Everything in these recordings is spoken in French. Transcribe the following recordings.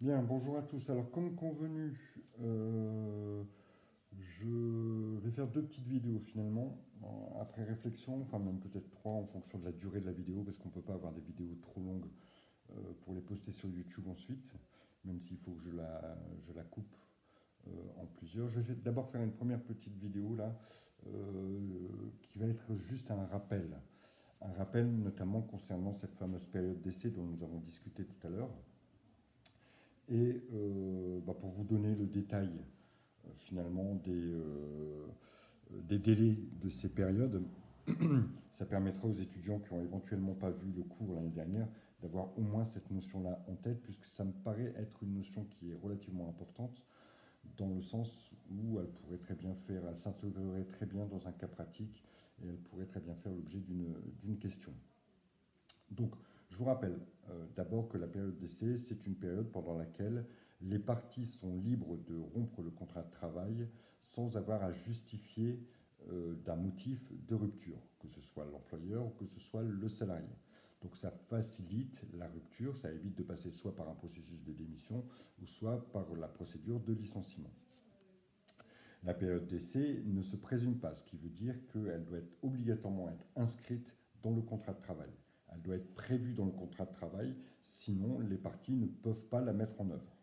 Bien, bonjour à tous. Alors, comme convenu, je vais faire deux petites vidéos finalement, après réflexion, enfin même peut-être trois en fonction de la durée de la vidéo, parce qu'on ne peut pas avoir des vidéos trop longues pour les poster sur YouTube ensuite, même s'il faut que je la coupe en plusieurs. Je vais d'abord faire une première petite vidéo là, qui va être juste un rappel. Un rappel notamment concernant cette fameuse période d'essai dont nous avons discuté tout à l'heure. Et pour vous donner le détail finalement des délais de ces périodes, ça permettra aux étudiants qui ont éventuellement pas vu le cours l'année dernière d'avoir au moins cette notion-là en tête, puisque ça me paraît être une notion qui est relativement importante, dans le sens où elle pourrait très bien faire, elle s'intégrerait très bien dans un cas pratique, et elle pourrait très bien faire l'objet d'une question. Donc, je vous rappelle d'abord que la période d'essai, c'est une période pendant laquelle les parties sont libres de rompre le contrat de travail sans avoir à justifier d'un motif de rupture, que ce soit l'employeur ou que ce soit le salarié. Donc ça facilite la rupture, ça évite de passer soit par un processus de démission ou soit par la procédure de licenciement. La période d'essai ne se présume pas, ce qui veut dire qu'elle doit obligatoirement être inscrite dans le contrat de travail. Elle doit être prévue dans le contrat de travail, sinon les parties ne peuvent pas la mettre en œuvre.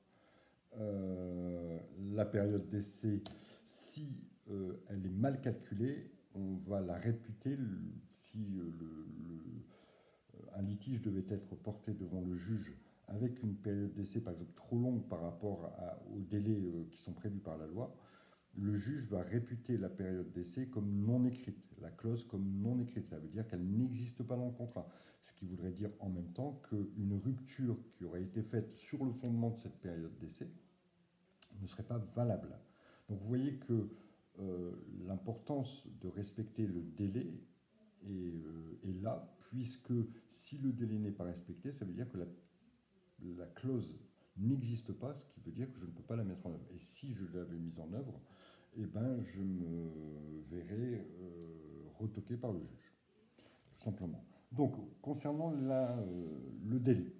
La période d'essai, si elle est mal calculée, on va la réputer, si un litige devait être porté devant le juge avec une période d'essai par exemple trop longue par rapport aux délais qui sont prévus par la loi, le juge va réputer la période d'essai comme non écrite, la clause comme non écrite. Ça veut dire qu'elle n'existe pas dans le contrat. Ce qui voudrait dire en même temps qu'une rupture qui aurait été faite sur le fondement de cette période d'essai ne serait pas valable. Donc vous voyez que l'importance de respecter le délai est là, puisque si le délai n'est pas respecté, ça veut dire que la clause n'existe pas, ce qui veut dire que je ne peux pas la mettre en œuvre. Et si je l'avais mise en œuvre, eh ben, je me verrais retoqué par le juge, tout simplement. Donc, concernant le délai.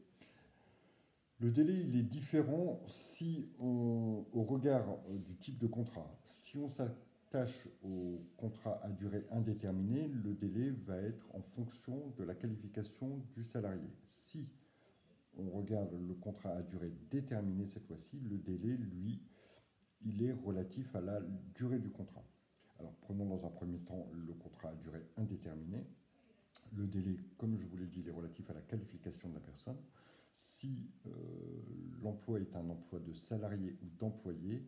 Le délai, il est différent si au regard du type de contrat. Si on s'attache au contrat à durée indéterminée, le délai va être en fonction de la qualification du salarié. Si on regarde le contrat à durée déterminée cette fois-ci, le délai, lui, il est relatif à la durée du contrat. Alors prenons dans un premier temps le contrat à durée indéterminée. Le délai, comme je vous l'ai dit, il est relatif à la qualification de la personne. Si l'emploi est un emploi de salarié ou d'employé,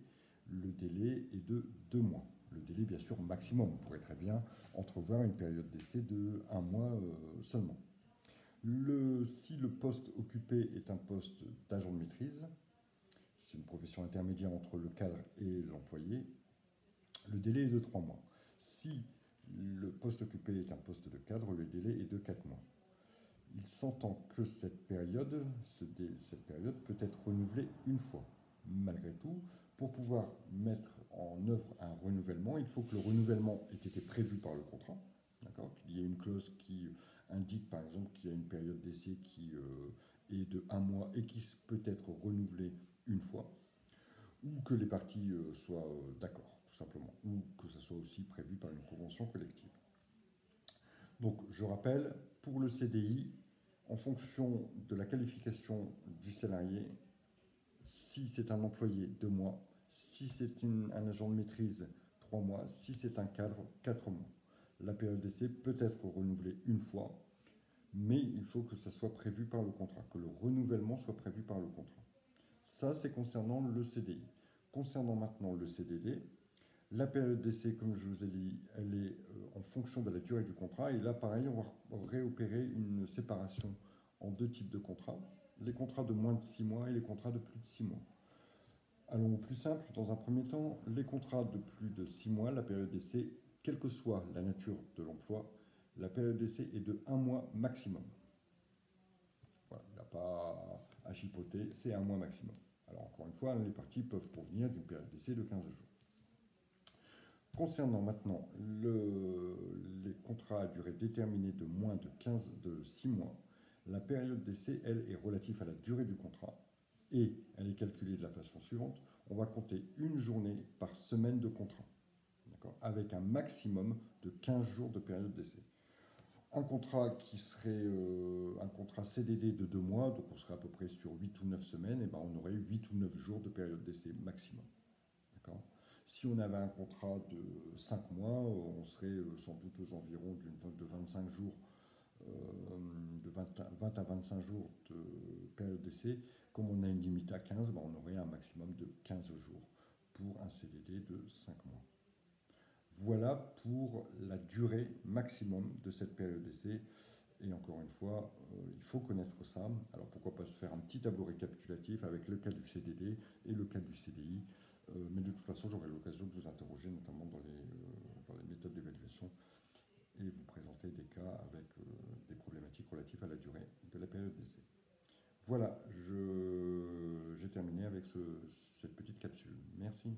le délai est de 2 mois. Le délai, bien sûr, maximum. On pourrait très bien entrevoir une période d'essai de 1 mois seulement. Si le poste occupé est un poste d'agent de maîtrise, c'est une profession intermédiaire entre le cadre et l'employé, le délai est de 3 mois. Si le poste occupé est un poste de cadre, le délai est de 4 mois. Il s'entend que cette période peut être renouvelée une fois. Malgré tout, pour pouvoir mettre en œuvre un renouvellement, il faut que le renouvellement ait été prévu par le contrat, qu'il y ait une clause qui indique par exemple qu'il y a une période d'essai qui est de 1 mois et qui peut être renouvelée une fois, ou que les parties soient d'accord, tout simplement, ou que ça soit aussi prévu par une convention collective. Donc, je rappelle, pour le CDI, en fonction de la qualification du salarié, si c'est un employé, 2 mois, si c'est un agent de maîtrise, 3 mois, si c'est un cadre, 4 mois. La période d'essai peut être renouvelée une fois, mais il faut que ça soit prévu par le contrat, que le renouvellement soit prévu par le contrat. Ça, c'est concernant le CDI. Concernant maintenant le CDD, la période d'essai, comme je vous ai dit, elle est en fonction de la durée du contrat. Et là, pareil, on va réopérer une séparation en deux types de contrats. Les contrats de moins de 6 mois et les contrats de plus de 6 mois. Allons au plus simple. Dans un premier temps, les contrats de plus de 6 mois, la période d'essai, quelle que soit la nature de l'emploi, la période d'essai est de 1 mois maximum. Voilà, il n'y a pas à chipoter, c'est 1 mois maximum. Alors encore une fois, les parties peuvent convenir d'une période d'essai de 15 jours. Concernant maintenant les contrats à durée déterminée de moins de 6 mois, la période d'essai, elle, est relative à la durée du contrat. Et elle est calculée de la façon suivante. On va compter une journée par semaine de contrat, avec un maximum de 15 jours de période d'essai. Un contrat qui serait un contrat CDD de 2 mois, donc on serait à peu près sur 8 ou 9 semaines, et ben on aurait 8 ou 9 jours de période d'essai maximum. Si on avait un contrat de 5 mois, on serait sans doute aux environs de 25 jours, de 20 à 25 jours de période d'essai. Comme on a une limite à 15, ben on aurait un maximum de 15 jours pour un CDD de 5 mois. Voilà pour la durée maximum de cette période d'essai. Et encore une fois, il faut connaître ça. Alors pourquoi pas se faire un petit tableau récapitulatif avec le cas du CDD et le cas du CDI. Mais de toute façon, j'aurai l'occasion de vous interroger, notamment dans les méthodes d'évaluation, et vous présenter des cas avec des problématiques relatives à la durée de la période d'essai. Voilà, j'ai terminé avec cette petite capsule. Merci.